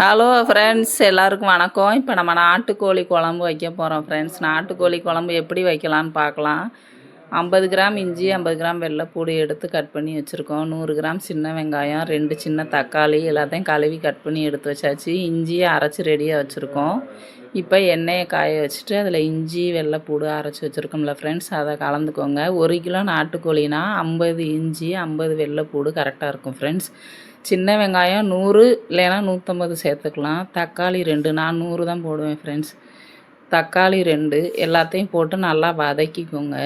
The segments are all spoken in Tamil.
ஹலோ ஃப்ரெண்ட்ஸ், எல்லாருக்கும் வணக்கம். இப்போ நம்ம நாட்டுக்கோழி குழம்பு வைக்க போகிறோம் ஃப்ரெண்ட்ஸ். நாட்டுக்கோழி குழம்பு எப்படி வைக்கலான்னு பார்க்கலாம். 50 கிராம் இஞ்சி, 50 கிராம் வெள்ளைப்பூடு எடுத்து கட் பண்ணி வச்சுருக்கோம். 100 கிராம் சின்ன வெங்காயம், 2 சின்ன தக்காளி எல்லாத்தையும் கழுவி கட் பண்ணி எடுத்து வச்சாச்சு. இஞ்சியை அரைச்சி ரெடியாக வச்சுருக்கோம். இப்போ எண்ணெயை காய வச்சுட்டு அதில் இஞ்சி வெள்ளைப்பூடு அரைச்சி வச்சுருக்கோம்ல ஃப்ரெண்ட்ஸ், அதை கலந்துக்கோங்க. 1 கிலோ நாட்டுக்கோழினா 50 இஞ்சி 50 வெள்ளைப்பூடு கரெக்டாக இருக்கும் ஃப்ரெண்ட்ஸ். சின்ன வெங்காயம் 100 இல்லைன்னா 150 சேர்த்துக்கலாம். தக்காளி 2, நான் 100 தான் போடுவேன் ஃப்ரெண்ட்ஸ். தக்காளி 2 எல்லாத்தையும் போட்டு நல்லா வதக்கிக்கோங்க.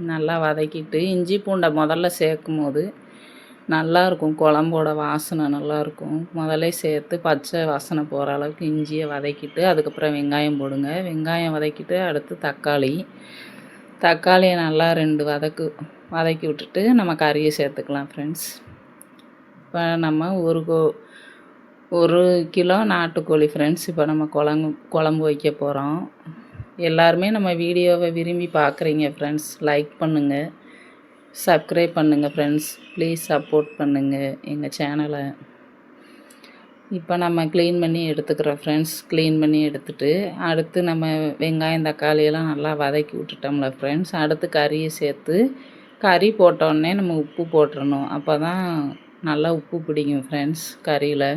நல்லா வதக்கிட்டு இஞ்சி பூண்டை முதல்ல சேர்க்கும் போது நல்லாயிருக்கும், குழம்போட வாசனை நல்லாயிருக்கும். முதல்ல சேர்த்து பச்சை வாசனை போகிற அளவுக்கு இஞ்சியை வதக்கிட்டு அதுக்கப்புறம் வெங்காயம் போடுங்க. வெங்காயம் வதக்கிட்டு அடுத்து தக்காளியை நல்லா 2 வதக்கி விட்டுட்டு நம்ம கறியை சேர்த்துக்கலாம் ஃப்ரெண்ட்ஸ். இப்போ நம்ம ஒரு கிலோ நாட்டுக்கோழி ஃப்ரெண்ட்ஸ். இப்போ நம்ம குழம்பு வைக்க போகிறோம். எல்லாருமே நம்ம வீடியோவை விரும்பி பார்க்குறீங்க ஃப்ரெண்ட்ஸ். லைக் பண்ணுங்கள், சப்ஸ்கிரைப் பண்ணுங்கள் ஃப்ரெண்ட்ஸ். ப்ளீஸ் சப்போர்ட் பண்ணுங்கள் எங்கள் சேனலை. இப்போ நம்ம க்ளீன் பண்ணி எடுத்துக்கிறோம் ஃப்ரெண்ட்ஸ். க்ளீன் பண்ணி எடுத்துகிட்டு அடுத்து நம்ம வெங்காயம் தக்காளியெல்லாம் நல்லா வதக்கி விட்டுட்டோம்ல ஃப்ரெண்ட்ஸ். அடுத்து கறியை சேர்த்து கறி போட்டோடனே நம்ம உப்பு போட்டுறணும். அப்போ தான் நல்லா உப்பு பிடிக்கும் ஃப்ரெண்ட்ஸ் கறியில்.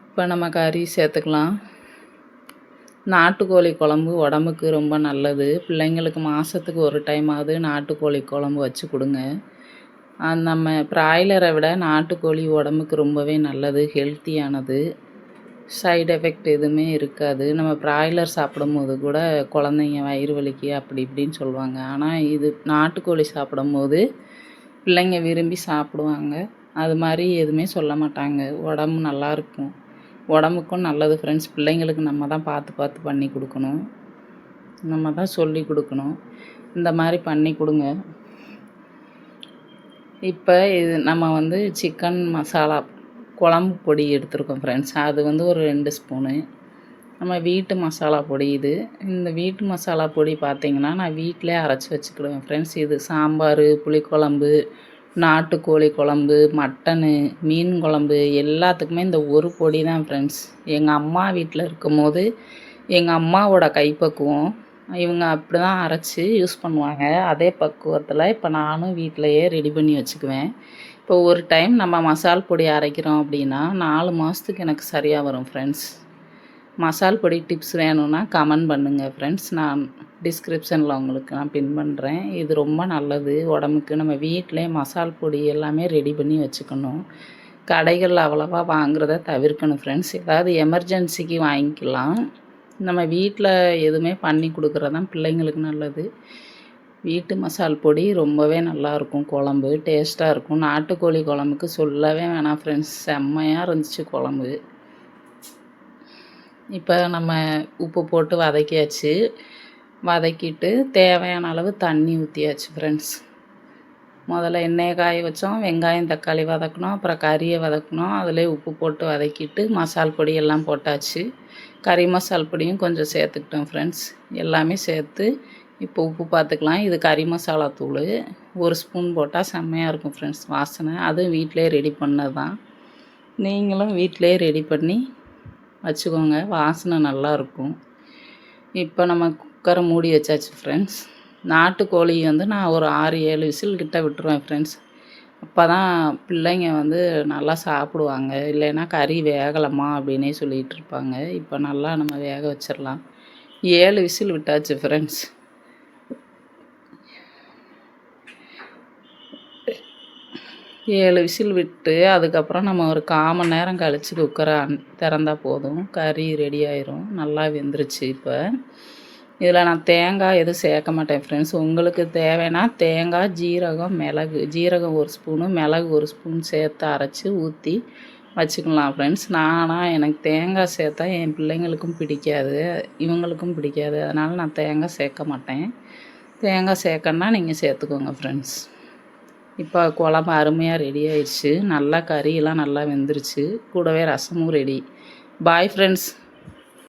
இப்போ நம்ம கறி சேர்த்துக்கலாம். நாட்டுக்கோழி குழம்பு உடம்புக்கு ரொம்ப நல்லது. பிள்ளைங்களுக்கு மாதத்துக்கு ஒரு டைமாவது நாட்டுக்கோழி குழம்பு வச்சு கொடுங்க. நம்ம பிராய்லரை விட நாட்டுக்கோழி உடம்புக்கு ரொம்பவே நல்லது, ஹெல்த்தியானது. சைடு எஃபெக்ட் எதுவுமே இருக்காது. நம்ம பிராய்லர் சாப்பிடும் போது கூட குழந்தைங்க வயிறு வலிக்கு அப்படி இப்படின்னு சொல்லுவாங்க. ஆனால் இது நாட்டுக்கோழி சாப்பிடும் போது பிள்ளைங்க விரும்பி சாப்பிடுவாங்க. அது மாதிரி எதுவுமே சொல்ல மாட்டாங்க. உடம்பு நல்லாயிருக்கும், உடம்புக்கும் நல்லது ஃப்ரெண்ட்ஸ். பிள்ளைங்களுக்கு நம்ம தான் பார்த்து பண்ணி கொடுக்கணும், நம்ம தான் சொல்லி கொடுக்கணும். இந்த மாதிரி பண்ணி கொடுங்க. இப்போ இது நம்ம சிக்கன் மசாலா குழம்பு பொடி எடுத்துருக்கோம் ஃப்ரெண்ட்ஸ். அது ஒரு 2 ஸ்பூனு நம்ம வீட்டு மசாலா பொடி. இந்த வீட்டு மசாலா பொடி பார்த்திங்கன்னா நான் வீட்டிலே அரைச்சி வச்சுக்கிடுவேன் ஃப்ரெண்ட்ஸ். இது சாம்பார், புளிக்குழம்பு, நாட்டுக்கோழி குழம்பு, மட்டனு, மீன் குழம்பு எல்லாத்துக்குமே இந்த ஒரு பொடி தான் ஃப்ரெண்ட்ஸ். எங்கள் அம்மா வீட்டில் இருக்கும்போது எங்கள் அம்மாவோட கைப்பக்குவம், இவங்க அப்படி தான் அரைச்சி யூஸ் பண்ணுவாங்க. அதே பக்குவத்தில் இப்போ நானும் வீட்டிலையே ரெடி பண்ணி வச்சுக்குவேன். இப்போ ஒரு டைம் நம்ம மசால் பொடி அரைக்கிறோம் அப்படின்னா 4 மாதத்துக்கு எனக்கு சரியாக வரும் ஃப்ரெண்ட்ஸ். மசால் பொடி டிப்ஸ் வேணும்னா கமெண்ட் பண்ணுங்கள் ஃப்ரெண்ட்ஸ். நான் டிஸ்கிரிப்ஷனில் உங்களுக்கு நான் பின் பண்ணுறேன். இது ரொம்ப நல்லது உடம்புக்கு. நம்ம வீட்டிலே மசால் பொடி எல்லாமே ரெடி பண்ணி வச்சுக்கணும். கடைகளில் அவ்வளோவா வாங்குறத தவிர்க்கணும் ஃப்ரெண்ட்ஸ். ஏதாவது எமர்ஜென்சிக்கு வாங்கிக்கலாம். நம்ம வீட்டில் எதுவுமே பண்ணி கொடுக்குறது தான் பிள்ளைங்களுக்கு நல்லது. வீட்டு மசால் பொடி ரொம்பவே நல்லாயிருக்கும், குழம்பு டேஸ்ட்டாக இருக்கும். நாட்டுக்கோழி குழம்புக்கு சொல்லவே வேணாம் ஃப்ரெண்ட்ஸ், செம்மையாக இருந்துச்சு குழம்பு. இப்போ நம்ம உப்பு போட்டு வதக்கியாச்சு. வதக்கிட்டு தேவையான அளவு தண்ணி ஊற்றியாச்சு ஃப்ரெண்ட்ஸ். முதல்ல எண்ணெயை காய வச்சோம், வெங்காயம் தக்காளி வதக்கணும், அப்புறம் கறியை வதக்கணும். அதிலே உப்பு போட்டு வதக்கிட்டு மசால் பொடி எல்லாம் போட்டாச்சு. கறி மசால் பொடியும் கொஞ்சம் சேர்த்துக்கிட்டோம் ஃப்ரெண்ட்ஸ். எல்லாமே சேர்த்து இப்போ உப்பு பார்த்துக்கலாம். இது கறி மசாலா தூள் 1 ஸ்பூன் போட்டால் செம்மையாக இருக்கும் ஃப்ரெண்ட்ஸ் வாசனை. அதுவும் வீட்டிலே ரெடி பண்ணது தான். நீங்களும் வீட்டிலே ரெடி பண்ணி வச்சுக்கோங்க, வாசனை நல்லாயிருக்கும். இப்போ நம்ம குக்கரை மூடி வச்சாச்சு ஃப்ரெண்ட்ஸ். நாட்டுக்கோழி நான் ஒரு 6-7 விசில் கிட்ட விட்டுருவேன் ஃப்ரெண்ட்ஸ். அப்போ தான் பிள்ளைங்க நல்லா சாப்பிடுவாங்க. இல்லைன்னா கறி வேகலம்மா அப்படின்னே சொல்லிகிட்டு இருப்பாங்க. இப்போ நல்லா நம்ம வேக வச்சிடலாம். 7 விசில் விட்டாச்சு ஃப்ரெண்ட்ஸ். 7 விசில் விட்டு அதுக்கப்புறம் நம்ம ஒரு 1/4 மணி நேரம் கழித்து குக்கரை திறந்தால் போதும், கறி ரெடி ஆயிரும். நல்லா வெந்துருச்சு. இப்போ இதில் நான் தேங்காய் எதுவும் சேர்க்க மாட்டேன் ஃப்ரெண்ட்ஸ். உங்களுக்கு தேவைன்னா தேங்காய், ஜீரகம், மிளகு. ஜீரகம் 1 ஸ்பூனு, மிளகு 1 ஸ்பூன் சேர்த்து அரைச்சி ஊற்றி வச்சுக்கலாம் ஃப்ரெண்ட்ஸ். எனக்கு தேங்காய் சேர்த்தா என் பிள்ளைங்களுக்கும் பிடிக்காது, இவங்களுக்கும் பிடிக்காது. அதனால் நான் தேங்காய் சேர்க்க மாட்டேன். தேங்காய் சேர்க்கணுன்னா நீங்கள் சேர்த்துக்கோங்க ஃப்ரெண்ட்ஸ். இப்போ குழம்பு அருமையாக ரெடி ஆயிடுச்சு. நல்லா கறியெல்லாம் நல்லா வெந்துருச்சு. கூடவே ரசமும் ரெடி. Bye friends.